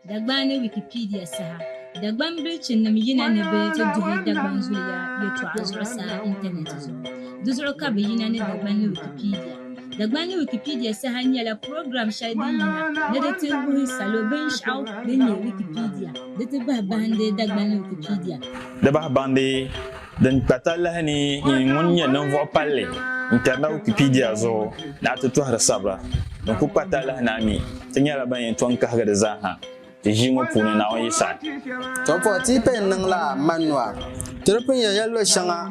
Dagbani Wikipedia Saha. Dagban bilchin nam yina ne be to duhi dagban zuliya yeto azura sa internet zo. Duzuro ka be yina ne Dagbani Wikipedia. Dagbani Wikipedia Saha nyala program shadi yina ne de te wuhi salo ben shaw de ne Wikipedia. De te bah bande Dagbani Wikipedia. De bah bande den patala ni ngunya nan vo palle. Internet Wikipedia zo na to har sabra. Donc ku patala na mi tinyala ban yen ton ka ga de zaha. Jingo pune na oyi sa to po ti pen nang la manwa turpin ya yallo shanga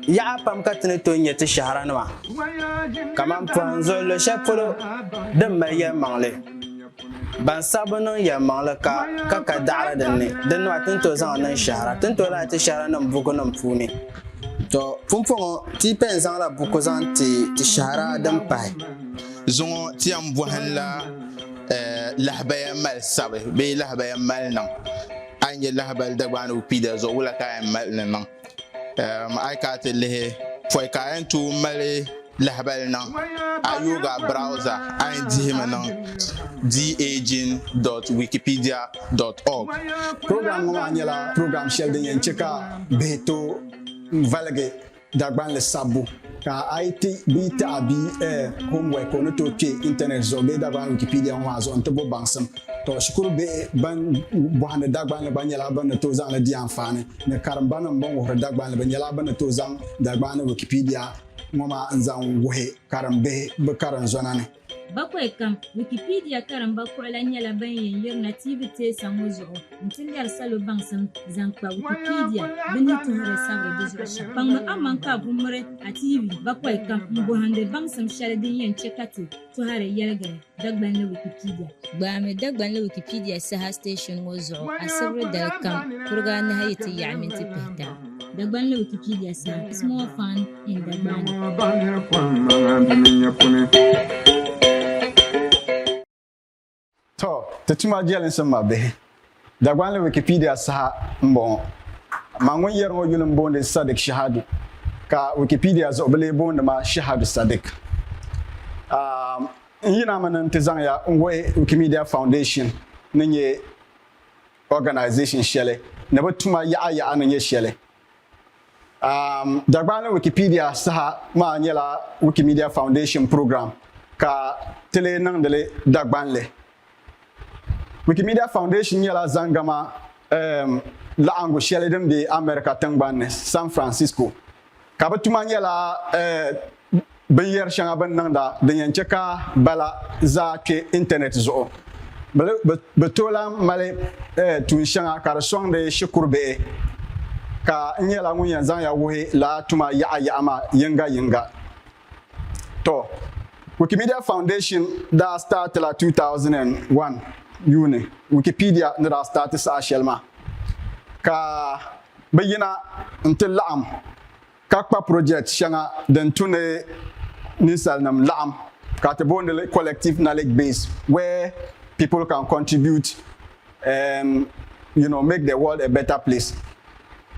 ya pam katne to nyete shaharanwa kaman panzo le chapolo de maye mangle ban sabono ya mangle ka dara danne dan wa tin to zan nan shahara tin to la ti shahara nan bugo nan pune to funfon ti pen zan la bugo zan ti shahara dan pai zongo ti am bohanla lahbaya mal sabe be lahbaya mal nan anje lahbal Dagbani Wikipedia zo wala ka mal nan ay ka te le foi ka en tu mal lahbal nan ayuga browser ay dihima nan dagin.wikipedia.org program ma nyala program shell de yen cheka beto valage Dagbani le sabu ka IT bita bi homework on to ke internet zo be Dagbani Wikipedia wa zo on to bo bansam to shukuru be ban bohane Dagbani ban yala ban to zan la di amfani ne karamba nan bon wo Dagbani ban yala ban to zan Dagbani Wikipedia mama nzan wohe karambe be karan zonane bakwai kam Wikipedia karamba ko la nyala ban yin nativity samozo ntingar salo bansam zankwa Wikipedia bani to hare sabre dizra shapang ma amanka bumre ativi bakwai kam bohande bansam sharadin yin chekati to hare yalgare Dagbani Wikipedia me Dagbani Wikipedia Saha station wozo asabre dal kam kurga na hayati yaminti pehta Dagbani Wikipedia Saha is more fun in Dagbani. To tuma jelen sama be Dagbani Wikipedia Saha mbon mangun yergo yulum bonde Sadik Shahadu ka Wikipedia zo bele bonde ma Shahadusadik yina manan tizan ya ngwe Wikimedia Foundation nenye organization shele ne batuma ya ananye shele Dagbani Wikipedia Saha ma nyela Wikimedia Foundation program ka tele nang dele Dagbani Wikimedia Foundation yala zangama la ango shele dem de America tangban San Francisco kabatuma yala bayer shanga ban nangda de yancheka bala za ke internet zo betola male tun shanga kar song de shukurbe ka nyela ngun yanzan ya wohe la tuma ya ama yinga to Wikimedia Foundation da start la 2001 Yuni Wikipedia nira start sa shelma ka bayina until laam kakpa project shanga den tune nisal nam laam ka te bonde collective knowledge base where people can contribute and make the world a better place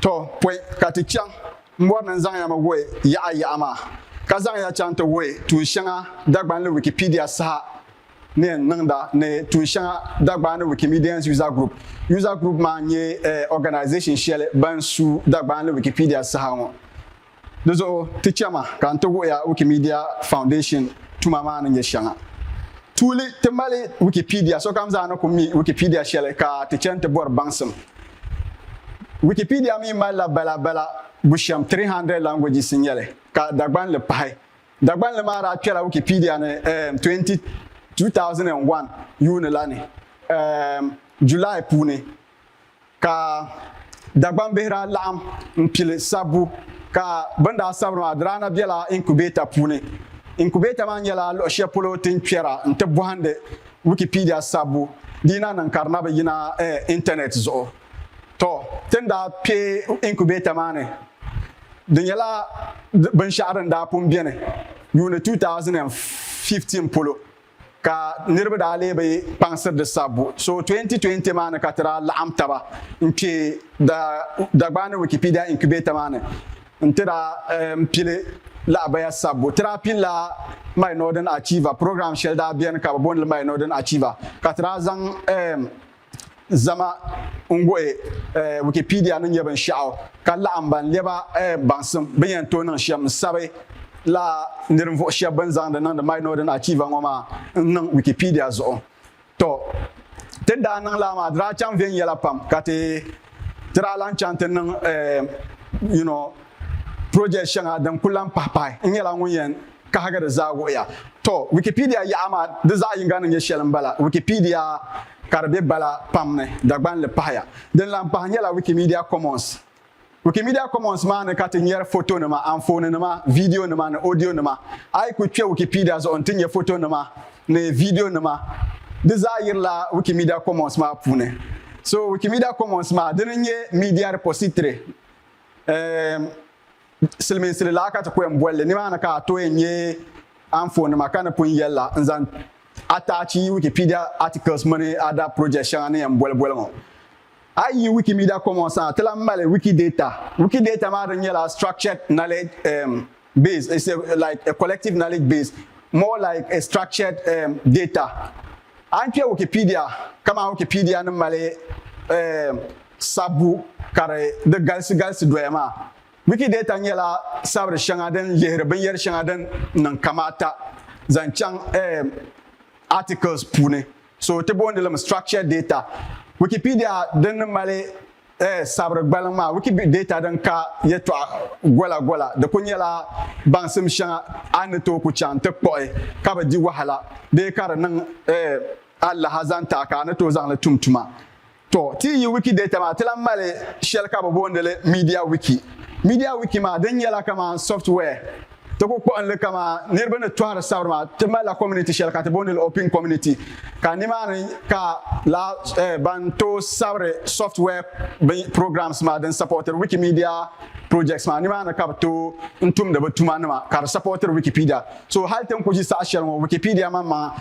to point katichang mbwana nzanga ma we ya ama kazanga ya chante we tu shanga Dagbani Wikipedia Saha ne nangda ne tunsha Dagbani Wikimedians User Group ma nye organization shele bansu Dagbani Wikipedia Saha dozo tichama kantogo ya Wikimedia Foundation tumama na nyeshanga tuli temale Wikipedia so kamza na komi Wikipedia shele ka tichante bor bansam Wikipedia mi mala bala busham 300 languages signale ka Dagbani le pai Dagbani le mara kela Wikipedia ne 2001 Yuni lani July pune ka Dagbani behra laam mpile sabu ka banda sabu madrana biela incubator pune incubator man yala lo shepolo tinchera nte bohande Wikipedia sabu dina nan karna be yina internet zo to tenda pe incubator mane dinyala ban sharan da pun biene Yuni 2015 polo ka nirba da lebe pansar da sabu so 2020 mana ka tara la'am taba nke da Dagbani Wikipedia incubator mana ntira pile la baya sabo tra pila my northern achiever program shelda bien ka bon my northern achiever ka tra zang zama ngoe Wikipedia no nyeben shao ka la amban leba bansum ben to nan shem sabe la nirvo shia banzang da nan da my northern achiever ngoma nan Wikipedia zo to tenda nan la ma dra cham vien yela pam ka te tra lan chanten nan you know project shanga dan kulan papai ngela nguyen ka haga da zago ya to Wikipedia ya ama da za yin ganin ya shelan bala Wikipedia karbe bala pamne dagban le paya den lam pa ngela Wikimedia Commons ma ne ka te nyer photo ne ma amphone ne ma video ne ma ne audio ne ma ai ku twa Wikipedia zo on tinye photo ne ma ne video ne ma da za yirla Wikimedia Commons ma pune so Wikimedia Commons ma den nye media repository silmin silila ka ta koyan bolle ni ma na ka to yenye amfo na makana pun yella nzan atachi Wikipedia articles money other project shane en bolle mo ayi Wikimedia Commons tela male Wikidata ma dan yella structured knowledge base it's like a collective knowledge base more like a structured data anke Wikipedia kama Wikipedia na male sabu kare de galsi doyama Wikidata nyela sabre shanga den yehre ben yer shanga den nan kamata zanchang articles pune so te bonde lam structured data Wikipedia den male sabre balama Wikidata den ka yeto gola de kunyela bansim shanga aneto ku chante poe ka ba di wahala de kar nan Allah hazanta ka ne to zan la tumtuma to ti yi Wikidata ma telam male shel ka ba bonde le MediaWiki ma den yela kama software to ko on le kama nirbe ne twara sawma te ma la community shell ka te bonil open community ka ni ma ka la banto sawre software programs ma den supporter Wikimedia projects ma ni ma ka to ntum de batuma na ma ka supporter Wikipedia so halten ko ji sa shell mo Wikipedia ma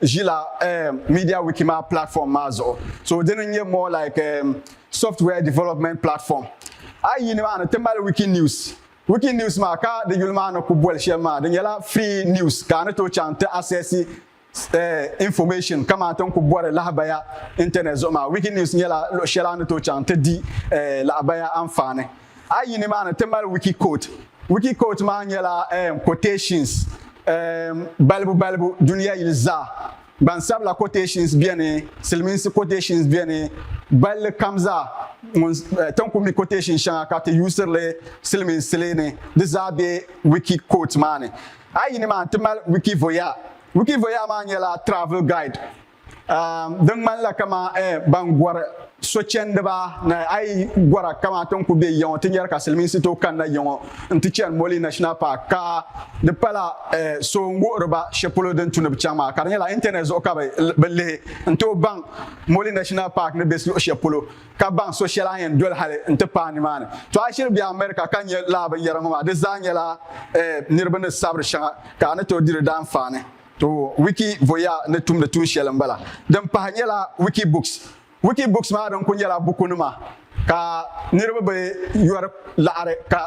jila MediaWiki ma platform ma zo so den nye more like software development platform ayi ni ma na temale wiki news ma ka de yulma na ku bol shema de yala free news ka na to chante access information kama ton ku bore la baya internet zo ma wiki news yala lo shela na to chante di la baya amfane ayi ni ma na temale WIKIQUOTE ma yala quotations balbu dunia ilza ban sabla quotations bien silminsi quotations bien bal kamza tant que mi quotation shanga ka te user le silmin silene dezabe WIKIQUOTE mane ayi ni ma temal wikivoya ma nyela travel guide dan man la kama bangwar sochende ba na ai gwara kama ton ku be yon tinyar ka silmin sito kan na yon ntichen moli national park ka de pala so ngorba shepolo den tunab chama ka nyela internet zo ka bele nto bang moli national park ne be shepolo ka bang social en dol hale nte pani man to ashir bi america kan ye la ba yara ngoma de zanyela nirba ne sabre shanga ka na to dire dan fane to wikivoya ne tum de tun shelambala dan pa nyela wikibooks ma don kunyala bukunuma ka nirba be yor laare ka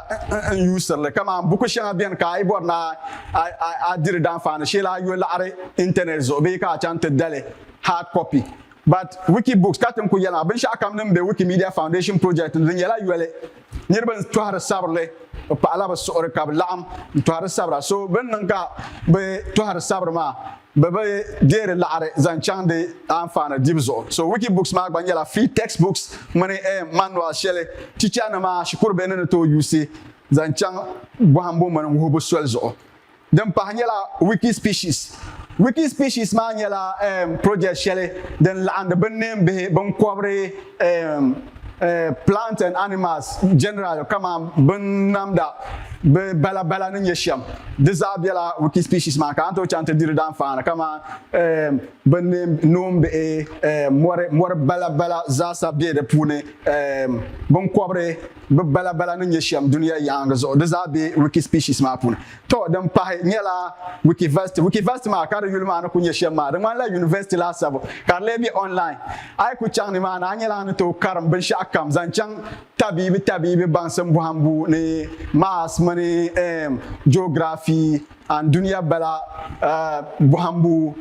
user le kama buku shanga bien ka ay borna a dire dan fane shela yo laare internet zo be ka chante dale hard copy but wikibooks katem ku yala ben sha kam nem be Wikimedia Foundation project den yala yole nirba to har sabrle pa ala ba so re kab lam to har sabra so ben nanga be to har sabra ma bebe dere laare zanchande amfana dibzo so wikibooks ma gba yala free textbooks mane manual shele teacher na ma shikur benene to use zanchang bohambo man hubo swelzo dem pa yala WIKISPECIES ma yala project shele den la and ben name be bon cobre plant and animals general kama ben namda be bala ni yesham desabela WIKISPECIES ma ka anto chante dire dan fana kama ben nom be more bala za sa be de pune bon cobre bala bala ni nyɛ shɛm duniya yaanga zuɣu di zaa be WIKISPECIES maa puuni to din pahi nyɛla WIKIVERSITY maa ka di yuli maa ni ku nyɛ shɛm maa di ŋmanila university laasabu ka di lee be online a yi ku chaŋ ni maa ni a nyɛla ni to karim binshɛɣu kam zaŋ chaŋ tabiibi baŋsim bɔhambu ni maths mini geography and duniya bala bɔhambu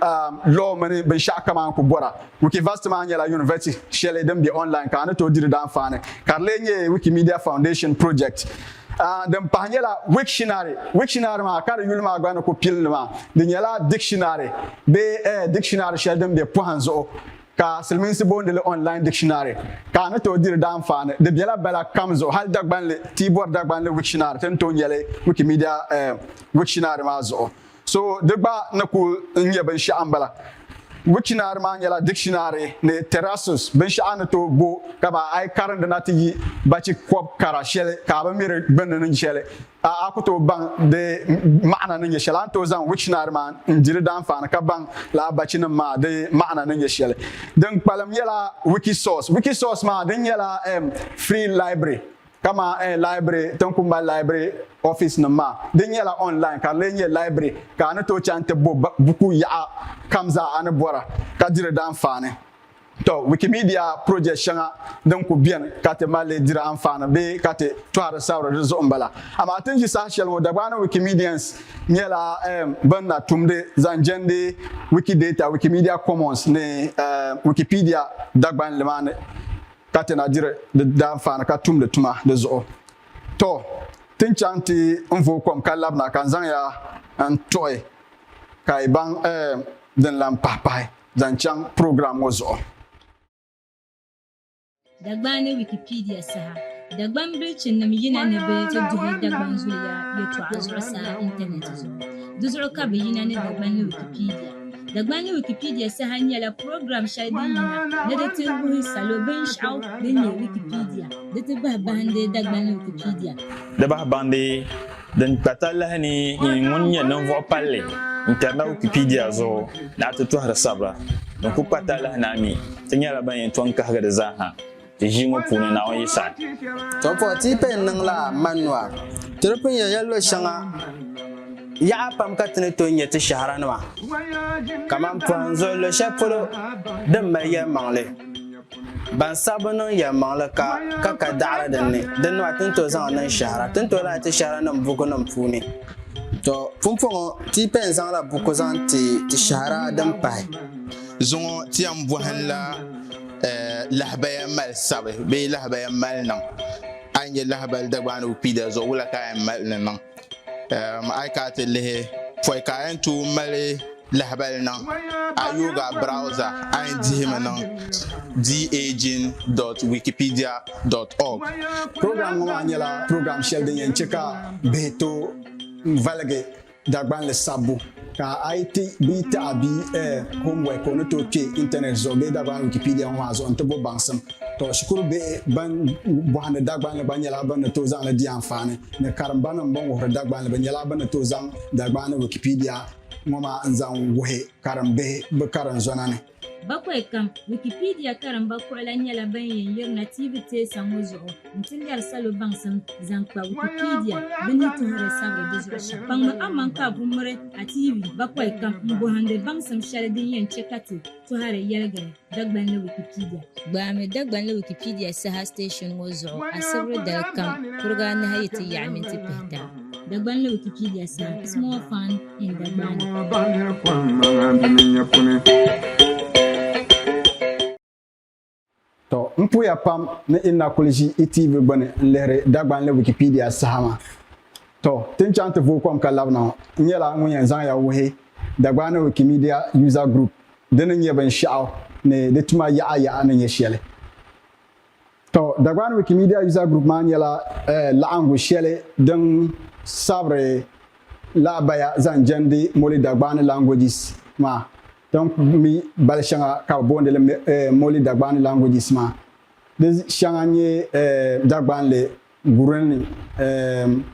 law mini binshɛɣu kamaan ku bɔra WIKIVERSITY maa nyɛla university shɛli din be online ka a ni to diri danfaani ka di lee nyɛ Wikimedia Foundation project din pahi nyɛla Wiktionary maa ka di yuli maa gba ni ku pili ni maa di nyɛla dictionary bee dictionary shɛli din be pɔhim zuɣu ka silmiinsi boondili online dictionary ka a ni to diri danfaani di bela bala kam zuɣu hali tii bɔri Dagbani Wiktionary tin to nyɛli Wikimedia Wiktionary maa zuɣu so di gba ni ku nyɛ binshɛɣu n bala Wiktionary maa nyɛla dictionary ni terrasus binshɛɣu ni to bo ka ba a yi karindi na ti yi bachi kɔb kara shɛli ka a bi miri gbunni ni shɛli a ku to baŋ di maɣana ni nyɛ shɛli a ni to zaŋ Wiktionary maa n diri danfaani ka baŋ la bachi nim maa di maɣana ni nyɛ shɛli din kpalim nyɛla Wikisource maa din nyɛla free library kama library tin kun ba library office nim maa din nyɛla online ka di lee nyɛ library ka a ni to chaŋ ti bo buku yaɣa kam zaa a ni bɔra ka diri danfaani to Wikimedia project shɛŋa din ku biɛni ka ti mali diri anfaani bee ka ti tɔhiri sabiri di zuɣu n bala amaa tin ʒi saha shɛli ŋɔ Dagbani Wikimedians nyɛla bin na tumdi zaŋ jɛndi Wikidata Wikimedia Commons ni Wikipedia Dagbani maa ni ka ti na diri di danfaani ka tumdi tuma di zuɣu to tin chaŋ ti n vo kom ka labina ka n zaŋ ya n tuɣi ka yi baŋ din lan pahi zaŋ chaŋ program ŋɔ zuɣu Dagbani Wikipedia Saha Dagbani bilchin nim yina ni bi ti duhi Dagbani zuliya yɛltɔɣa zuɣusaa internet zuɣu di zuɣu ka bi yina ni Dagbani Wikipedia Dagbani Wikipedia Saha nyɛla program shɛli din yina ni di ti wuhi salo binshɛɣu din nyɛ Wikipedia di ti bahi bahindi Dagbani Wikipedia di bahi bandi din kpata lahi ni ŋun nyɛ ninvuɣu palli n tɛrina Wikipedia zuɣu na ti tɔhiri sabira din ku kpata lahi na mi ti nyɛla ban yɛn tɔn kahigi di zaaha ti ʒi ŋɔ puuni na o yi sa to po ti pen niŋ la manual ti di pun yɛ yɛllo shɛŋa yaɣa pam ka ti ni to nyɛ ti shahara nima kaman pɔhim zuɣu lo shɛli polo din mali yɛlimaŋli ban sabi niŋ yɛlimaŋli ka daɣari dinni din nima tin to zaŋ niŋ shahara tin to la ti shahara nim buku nim puuni to pumpɔŋɔ ti pen zaŋla buku zaŋ ti shahara din pahi zuŋɔ ti yɛn bɔhim la lahabaya mali sabi bee lahabaya mali niŋ a yi nyɛ lahabali Dagbani Wikipedia zuɣu wula ka yɛn mali ni niŋ a yi ka ti lihi pɔi ka yɛn tu mali lahabali niŋ a yoga browser a yɛn dihimi niŋ daging.wikipedia.org program ŋɔ maa nyɛla program shɛli din yɛn chɛ ka bihi to valigi Dagbani sabbu ka a yi ti bia taɣa bia homework o ni to kpe internet zuɣu bee Dagbani Wikipedia ŋɔ maa zuɣu n ti bo baŋsim to shikuru bihi ban bɔhindi Dagbani gba nyɛla ban ni to zaŋli di anfaani ni karimba nim ban wuhiri Dagbani bi nyɛla ban ni to zaŋ Dagbani Wikipedia ŋɔ maa n zaŋ wuhi karim bihi bi karim zɔna ni bakwai kam Wikipedia karimba kuɣula nyɛla ban yɛn yirina TV teesa ŋɔ zuɣu n ti ŋmɛri salo baŋsim zaŋ kpa Wikipedia bɛ ni tuhiri sabiri di zuɣu shɛm kpaŋmi aman ka bumiri a TV bakwai kam n bɔhindi baŋsim shɛli din yɛn chɛ ka ti tuhiri yɛligiri Dagbani Wikipedia gbaami Dagbani Wikipedia Saha station ŋɔ zuɣu a sibiri dali kam kuriga anahi yi ti yaɣi minti pihita Dagbani Wikipedia Saha is more fun in Dagbani. to n puya pam ni ina kuli ʒi i TV gbuni n lihiri Dagbani Wikipedia Saha maa to tin chaŋ ti vo kom ka labina ŋɔ n nyɛla ŋun yɛn zaŋ ya wuhi Dagbani Wikimedia User Group di ni nyɛ binshɛɣu ni di tuma yaɣa ni nyɛ shɛli to Dagbani Wikimedia User Group maa nyɛla laɣingu shɛli din sabiri lahabaya zaŋ jɛndi moli Dagbani languages maa don mi bali shɛŋa ka bi boondili moli Dagbani languages maa di shɛŋa nyɛ Dagbani Gurini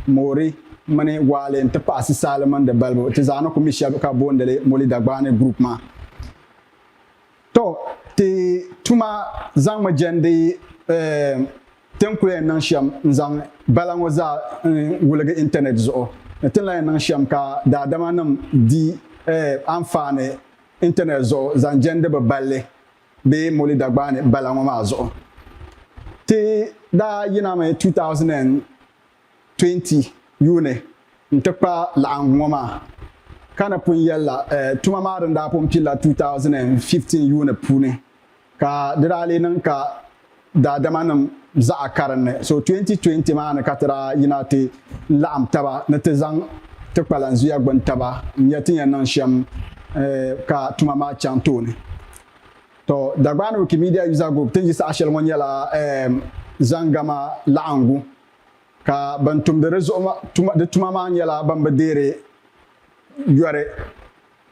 Mori mini Waali n ti pahi Sisaali mini di balibu ti zaa ni ku mi shɛba ka boondili moli Dagbani group maa to ti tuma zaŋmi jɛndi tin ku yan nan sham zang balango za wulga internet zo tin la nan sham ka da dama nam di amfane internet zo zan jende ba balle be moli dagbani balango ma zo ti da yina mai 2020 yune ntakpa la ngoma kana pun yalla tuma ma da pun pila 2015 yune pune ka dirale nan ka da damanam za a karanne so 2020 ma na katara yina ti la'am taba na te zang takpalan zuya gban taba nyatin yan nan sham ka tuma ma chantone to Dagbani Wikimedia User Group tin jisa ashel mon yala zangama la'angu ka bantum de rezo de tuma ma yala bamba dere yore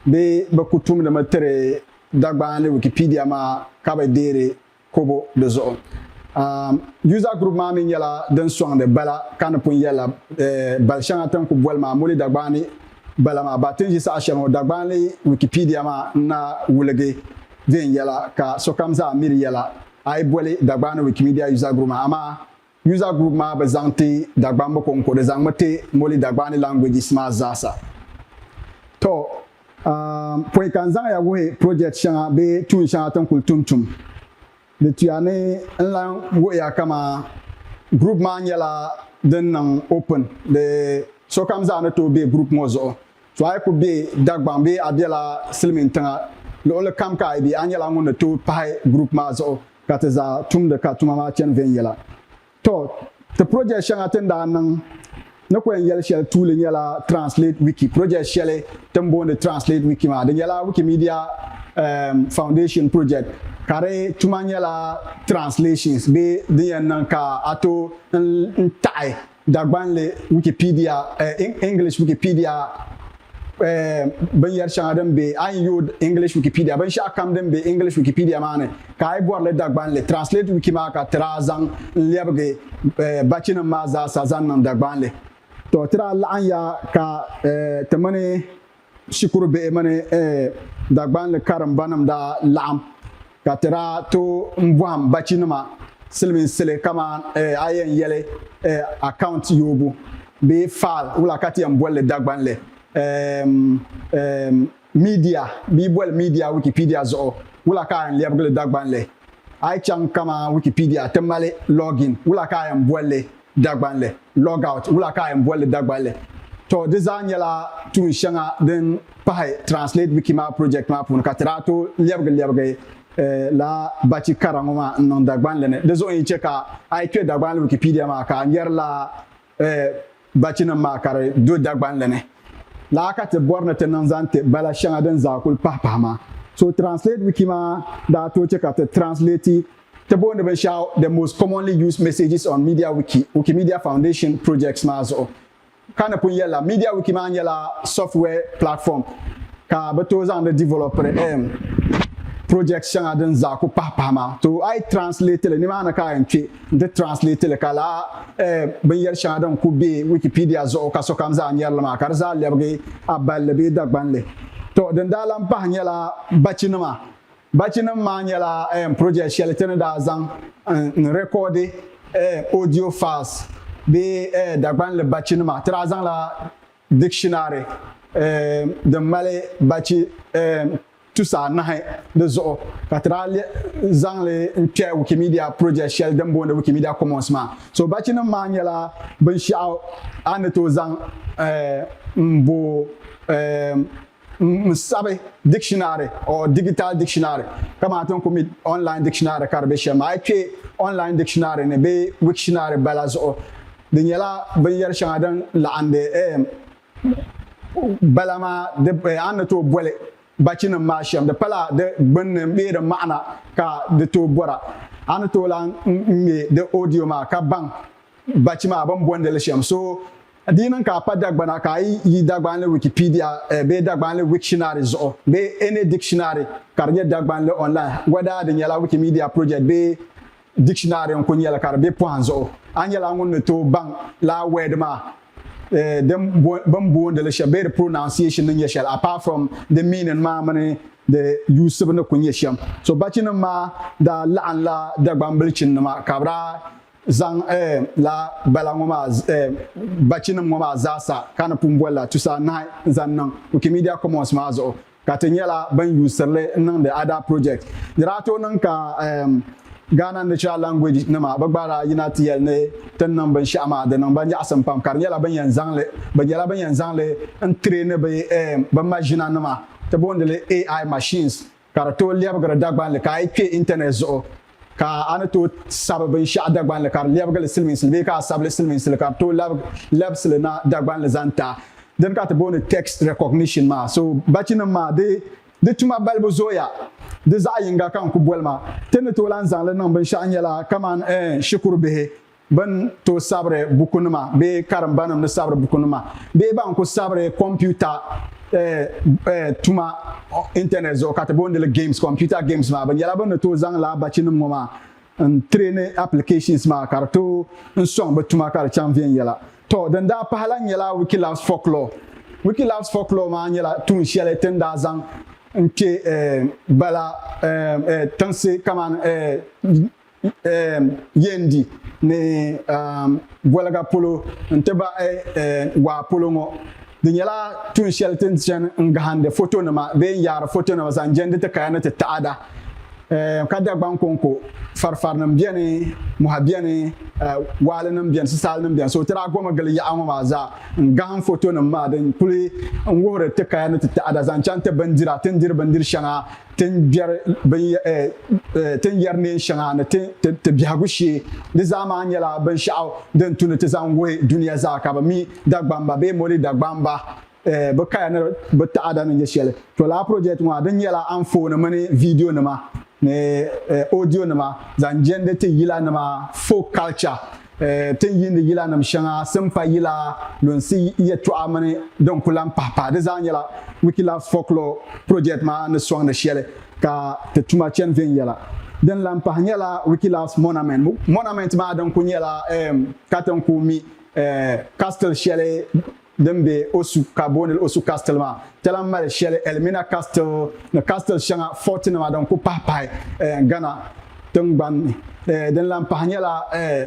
be ba kutum de matere Dagbani Wikipedia ma ka ba dere kobo de zo user group ma min yala den song de bala kan pun yala bal shanga tan ku bol ma moli Dagbani bala ma batin jisa ashel mo Dagbani Wikipedia ma na wulege ven yala ka sokamza miri yala ay bole Dagbani Wikimedia User Group ama user group ma bazanti Dagbamba konko de zangmate moli Dagbani languages ma zasa to point kan zanga ya wo project shanga be tun shanga tan kultumtum de tuyane lan wo ya kama group ma yala den nan open de sokamza na to be group mozo so ay ko be Dagbambe abiela silmin tanga lo kam ka bi anyala ngun to pai group ma zo kateza tum de katuma ma chen ven yela to the project shanga tenda nan na ko yel shel tool yela translate wiki project shele tembo de translate wiki ma de yela Wikimedia foundation project kare tuma yela translations be de nan ka ato ntai Dagbanle Wikipedia English Wikipedia ban yar shanga be an yod English Wikipedia ban sha kam dem be English Wikipedia mane kai bor le Dagbanle translate wiki ma ka trazang lebge bacina ma za sazan nan Dagbanle to tra la an ya ka tamane shukuru be mane Dagbanle karam banam da lam ka tra to mbwam bacina ma silmin sele kama ayen yele account yobu be file wala kati am bolle Dagbanle media bibol media Wikipedia zo wala ka en lebgle Dagbanle ay chang kama Wikipedia temale login wala ka en bolle Dagbanle logout wala ka en bolle Dagbanle to design yala tu shanga den pai translate wikima project ma pun katrato lebgle la bachi karangoma non Dagbanle ne dezo en cheka ay ke Dagbanle Wikipedia ma ka yerla bachi na ma kare do Dagbanle ne la ka te borna te nanzante bala shanga den zakul papa so translate wikima da to check at translate te bonde ben shaw the most commonly used messages on MediaWiki Wikimedia Foundation projects mazo kana pun yela MediaWiki man yela software platform ka beto zan de developer project shanga den zakul papa to I translate le ni mana ka enche de translate le kala ben yer shanga den ku be Wikipedia zo ka so kam za nyerla ma kar za lebge abal be Dagbanle to den dalam pa nyela bachinama ma nyela project shelter da zang recorder audio files be Dagbanle bachinama tra zang la dictionary de male bachi tout ça na de zo katral zang le nke Wikimedia project shell dem bonde Wikimedia commencement so bachinam ma nyela ben sha anato zang mbo sabe dictionary or digital dictionary kama ton komi online dictionary karbe shema ke online dictionary ne be Wiktionary balazo de nyela ben yer shangadan la ande balama de anato bole bacina masham de pala de bonne be de maana ka de to bora anato lan me de audio ma ka bang bacima ban bonde le sham so dinan ka pa Dagbana ka yi Dagbanle Wikipedia be Dagbanle Wiktionary zo be any dictionary karje Dagbanle online wada de nyala Wikimedia project be dictionary on ko nyala karbe point zo anyala ngon to bang la word ma them bambo de the pronunciation in yeshel apart from the meaning ma mane the use of no kunyesham so bachin ma da la Dagbambilchin ma kabra zang la balangoma bachinim ngoma zasa kana pumbola tusa na zannan Wikimedia Commons ma zo ka tenyela ban userle nan the other project dirato nan ka Ghana natural language nama bagbara yinatiyel ne tan nan ban shama da nan ban ya asam pam kar nyela ban yan zangle ban yela ban yan zangle en trainer ban majina nama te bondele AI machines kar to liab gara dagban le kai ke internet zo ka ana to sababin sha dagban le kar liab gal silmin silbe ka sable silmin sil kar to lab sil na dagban le zanta den ka te bon text recognition ma so bachinam ma de tuma balbo zoya de za yinga kan ku bolma ten to lan zan le nan ban sha nyala kaman shukuru be ban to sabre bukunuma be karam banam ne sabre bukunuma be ban ko sabre computer tuma internet zo ka te bon de games computer games ma ban yala ban to zan la bachinum ma trainer applications ma karto un song ba tuma kar champion yala to dan da pahalan yala Wikilabs folklore ma yala tun shele ten da zan nke bala tanse kaman yendi ne bolaga polo nteba wa polo ngo dinyala tun shelten chen ngahande photo nama be yar photo nama zan jende te kayana te taada kada bankonko farfarnam biene muhabiene walanam bien salnam bien so tira goma gal ya amma za ngahan photo nam ma dan kuli ngore te kayana te taada zan chante bandira tendir bandir shanga ten biar ten yarne shanga na te biagushi de zama nyala ban sha'aw dan tuna te zan we duniya za ka ba mi dagbamba be moli dagbamba ba kayana ba taada na yeshele to la project wa dan yala an phone mani video na ma ne audio nama zan jende te yila nama folk culture te yinde yila nam shanga sempa yila lon si yetu amane don kulam papa de zan yala Wikilabs folklore project ma ne swang de shele ka te tuma chen ven yala den lam pa nyala Wikilabs monument ma don kunyala katon ku mi castle shele dembe osu carbonel osu castle ma telam mal shele elmina castle na castle shanga 14 ma don ko papai Ghana tungban den lam pahnyala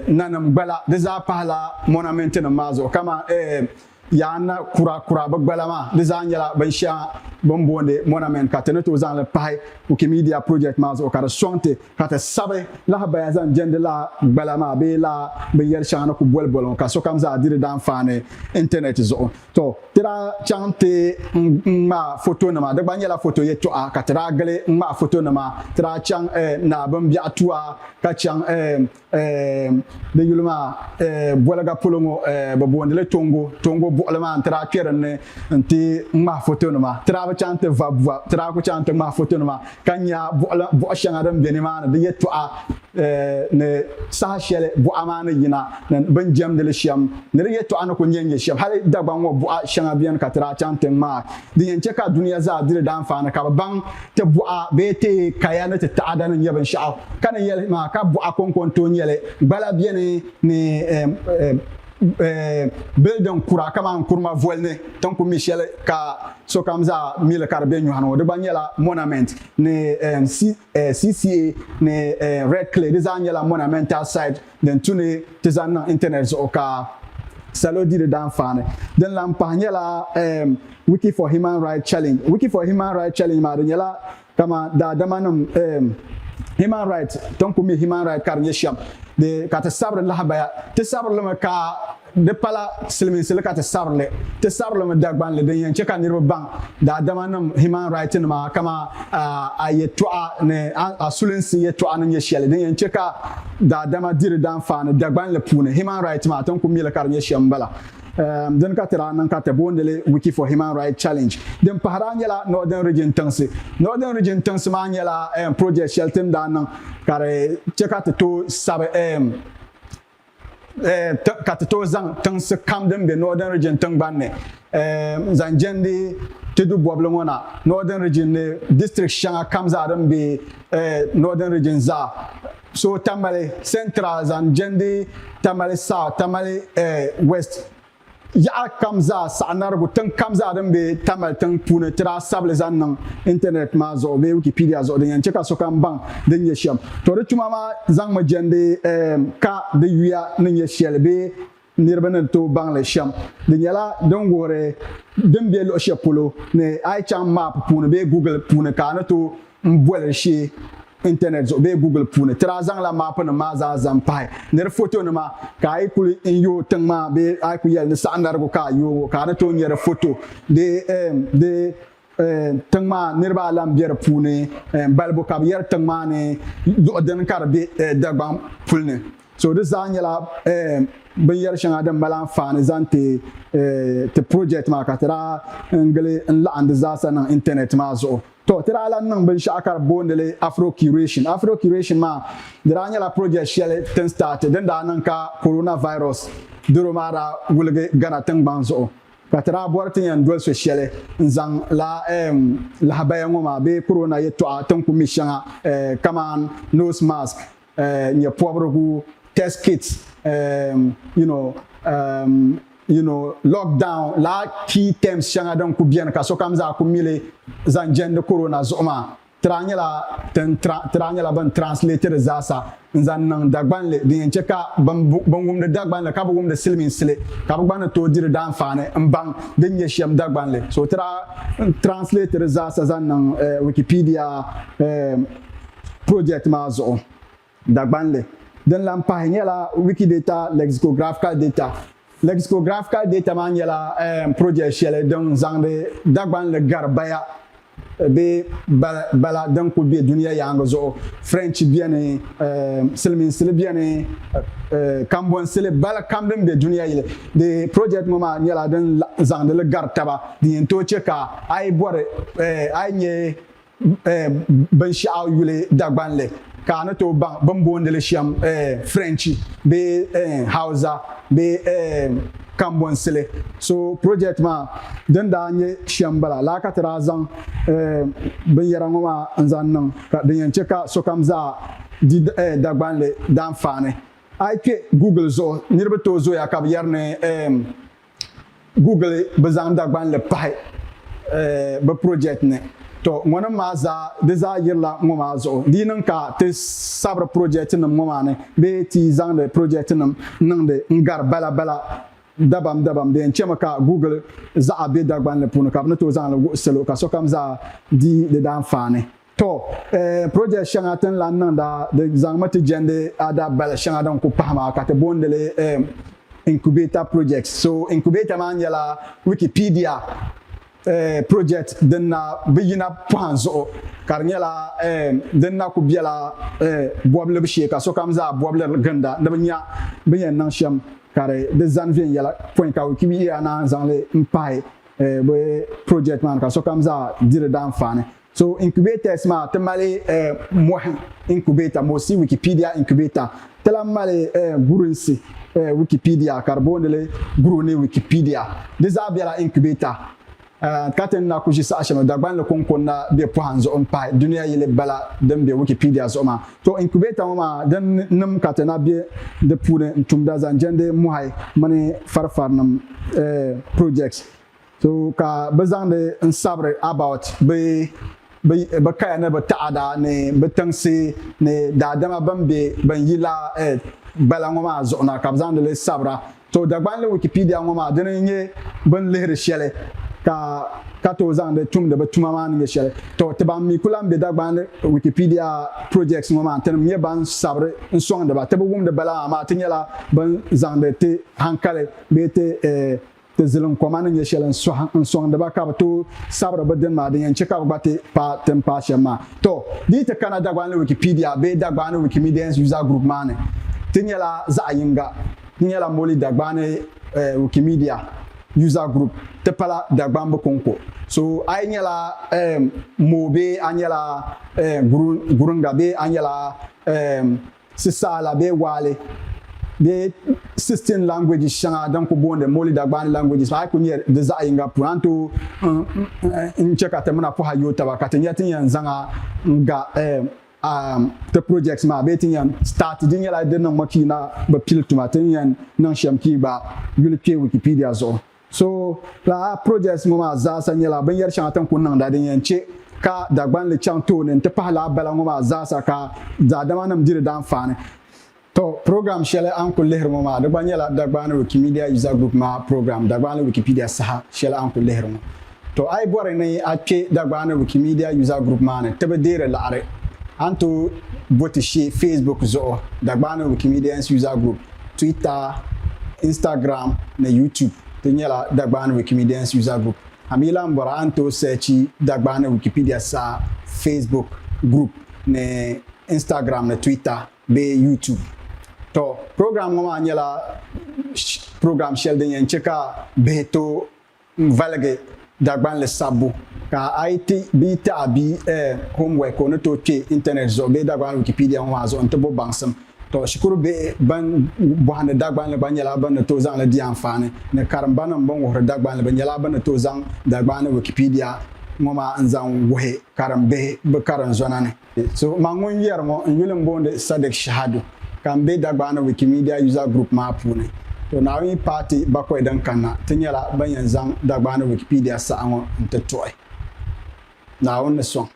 nanam bala de za pala monument na mazo kama yana kura bagbala ma de za nyala ban sha bombonde monument ka teneto zan le pai Wikimedia project mazo ka sonte ka te sabe la ba zan jende la bala ma be la be yer shana ku bol ka so kam za dire dan fane internet zo to tira chante ma photo na ma de ba nyala photo yeto a ka tira gale ma photo na ma tira chang na bam bia tua ka chang de yulma bolaga polongo ba bonde le tongo bolma tira kerne nti ma photo na ma tira chante va tira ko chante ma photo na ma kanya bo shanga dam benima na de yeto a ne sa shele bo amana yina ban jam de sham ne yeto an ko nyenye sham hali dagban wo bo shanga bien katira chante ma de yenche ka duniya za dire dan fa na ka ban te bo a bete kayana te taada na yaban sha kana yele ma ka bo akon to nyele bala bien ne building kura kama kurma volne tanko Michel ka so kamza mil karbe nyu hano de banyela monument ne CCA ne red clay de zanyela monument outside then tune tezana internet so ka salodi de dan fane den lam panyela wiki for human rights challenge ma nyela kama da damanum human rights tanko mi human rights karnya sham de kata sabre la baya te sabre le ka de pala silmin sil kata sabre te sabre le dagban le de yanche kan nirba bang da damanam human rights ma kama ayeto ne asulin si yeto anan ye shele de yanche ka da dama dire dan fa ne dagban le pune human rights ma tan ko mi le karnya shambala den ka tira nan ka te bondele wiki for human rights challenge den paharanyela northern region tansi ma nyela project sheltem dan kare cheka to sabe katato zang tansi kamden be northern region tangbanne zanjendi tedu boblongona northern region ne district shanga kamza adam be northern region za so tamale central zanjendi tamale south tamale west ya kam zaa saɣanarigu tiŋ kam zaa din be tamal tiŋ puuni ti daa sabili zaŋ niŋ internet maa zuɣu bee wikipedia zuɣu din yɛn chɛ ka sokam baŋ din nyɛ shɛm to di tuma maa zaŋmi jɛndi ka di yuya ni nyɛ shɛli bee niriba ni to baŋli shɛm di nyɛla din wuhiri din be luɣu shɛli polo ni a yi chaŋ map puuni bee google puuni ka a ni to n boli shee internet zuɣu bee google puuni ti daa zaŋla map nim maa zaa zaŋ pahi ni di foto nima ka a yi kuli n yoo tiŋ maa bee a yi kuli yɛli ni saɣanarigu ka a yoo ka a ni to nyɛ di foto di tiŋ maa niriba alam be di puuni balibu ka bi yɛri tiŋ maa ni luɣu dini ka di be Dagban puli ni so di zaa nyɛla binyɛri shɛŋa din mali anfaani zaŋ ti project maa ka ti daa n gili n laɣim di zaasa niŋ internet maa zuɣu to ti daa lan niŋ binshaɣu ka di boondili afro curation maa di daa nyɛla project shɛli tin start din daa niŋ ka coronavirus doro maa daa wuligi gana tiŋgbaŋ zuɣu ka ti daa bɔri ti yɛn doli so shɛli n zaŋ lahabaya ŋɔ maa bee corona yɛltɔɣa tin ku mi shɛŋa kaman nose mask nyɛ pɔbirigu test kits lockdown la key terms shɛŋa din ku biɛni ka sokam zaa ku mili zaŋ jɛndi corona zuɣu maa ti daa nyɛla bin translate di zaasa n zaŋ niŋ Dagbanli din yɛn chɛ ka bin wumdi Dagbanli ka bi wumdi silimiinsili ka bi gba ni tooi diri daa anfaani n baŋ din nyɛ shɛm Dagbanli so ti daa translate di zaasa zaŋ niŋ Wikipedia project maa zuɣu Dagbanli din lan pahi nyɛla Wikidata lexicographical data maa nyɛla project shɛli din zaŋdi Dagbanli gari baya bee bala din ku be duniya yaanga zuɣu French biɛni silimiinsili biɛni kambonsili bala kam din be duniya yili di project ŋɔ maa nyɛla din zaŋdi li gari taba din yɛn tooi chɛ ka a yi bɔri a yi nyɛ binshaɣu yuli Dagbanli ka a ni tooi baŋ bin boondili shɛm French bee Hausa bee kambonsili so project maa din daa nyɛ shɛm bala laa ka ti daa zaŋ binyɛra ŋɔ maa n zaŋ niŋ ka din yɛn chɛ ka sokam zaa di Dagbanli daanfaani a yi kpe Google zuɣu niriba tooi zoya ka bi yɛri ni Google bi zaŋ Dagbanli pahi bi project ni to ŋɔni maa zaa di zaa yirila ŋɔ maa zuɣu di niŋ ka ti sabiri project nim ŋɔ maa ni bee ti zaŋdi project nim niŋdi n gari bala dabam di yɛn chɛmi ka Google zaɣa be Dagbanli puuni ka bi ni tooi zaŋli wuhusilo ka sokam zaa di di daanfaani to project shɛŋa tin lan niŋda di zaŋmi ti jɛndi ada bala shɛŋa din ku pahi maa ka ti boondili incubator project so incubator maa nyɛla Wikipedia project din na bi yina pɔhim zuɣu ka di nyɛla din na ku biɛla bɔbilibu shee ka sokam zaa bɔbili ginda ni bi nya bi yɛn niŋ shɛm ka di zani viɛnyɛla pɔin ka Wikimedia naan zaŋli n pahi bi project maa ka sokam zaa diri daanfaani so incubators maa ti mali mɔhi incubator moosi Wikipedia incubator ti lan mali gurinsi Wikipedia ka di boondili guruni Wikipedia di zaa biɛla incubator ka tin na ku ʒi saɣa shɛm Dagbanli kunkun na be pɔhim zuɣu n pahi duniya yili bala din be Wikipedia zuɣu maa to incubator ŋɔ maa din nim ka ti na be di puuni n tumda zaŋ jɛndi mɔhi mini farifari nim projects so ka bi zaŋdi n sabiri about bi kaya ni bi taɣada ni bi tiŋsi ni daadama bin yila bala ŋɔ maa zuɣu na ka bi zaŋdi li sabira to Dagbanli Wikipedia ŋɔ maa dini nyɛ bin lihiri shɛli ka to zaŋdi tumdi bi tuma maa ni nyɛ shɛli to ti ban mi ku lan be Dagbanli Wikipedia projects ŋɔ maa ti nim nyɛ ban sabiri n sɔŋdi ba ti bi wumdi bala maa ti nyɛla bin zaŋdi ti hankali bee ti zilinkoma ni nyɛ shɛli n sɔŋdi ba ka bi to sabiri bi dini maa din yɛn chɛ ka bi gba ti pa tin paai shɛm maa to di ti kana Dagbanli Wikipedia bee Dagbani Wikimedians User Group maa ni ti nyɛla zaɣa yinga ti nyɛla moli Dagbani Wikimedia User Group ti pala Dagban konko so a yi nyɛla moo bee a nyɛla gurunga bee a nyɛla sisaala bee waali bee 16 languages shɛŋa din ku booni moli Dagbani languages a yi ku nyɛ di zaɣa yinga puuni an to n chɛ ka ti mina pɔha yoo taba ka ti nyɛ ti yɛn zaŋa n ga ti projects maa bee ti yɛn start di nyɛla di niŋ ma kii na bi pili tuma ti yɛn niŋ shɛm kii gba yuli kpee Wikipedia zuɣu so la projects mo ma za sa nyela ban yar shanga tan kun nan da din yance ka Dagbani le chang to ne te pa la bala mo ma za sa ka za da manam dire dan fane to program shele an ko leher mo ma Dagbani la Dagbani Wikimedia User Group ma program Dagbani Wikipedia Saha shele an ko leher mo to ay bore ne ake Dagbani Wikimedia User Group ma ne te be dire la are anto boti shi Facebook zo Dagbani Wikimedians User Group Twitter Instagram na YouTube te nyela Dagbani Wikimedians User Group amila mbora anto searchi Dagbani Wikipedia Saha Facebook group ne Instagram na Twitter be YouTube to program ngoma nyela program shell de nyen cheka beto valage Dagbani le sabu ka IT bita bi homework on to ke internet zo be Dagbani Wikipedia ngoma zo onto bo bangsam to shukuru be ban bohane Dagbani le banyala ban to zang le di amfane ne karamba nan ban wo Dagbani le banyala ban to zang Dagbani Wikipedia ngoma nzang wohe karambe be karan zonane so mangun yer mo nyilim bonde Sadik Shahadu kambe Dagbani Wikimedia User Group ma pune to na wi party bakoy dan kana tinyala banyan zang Dagbani Wikipedia Saha nte toy na wonne song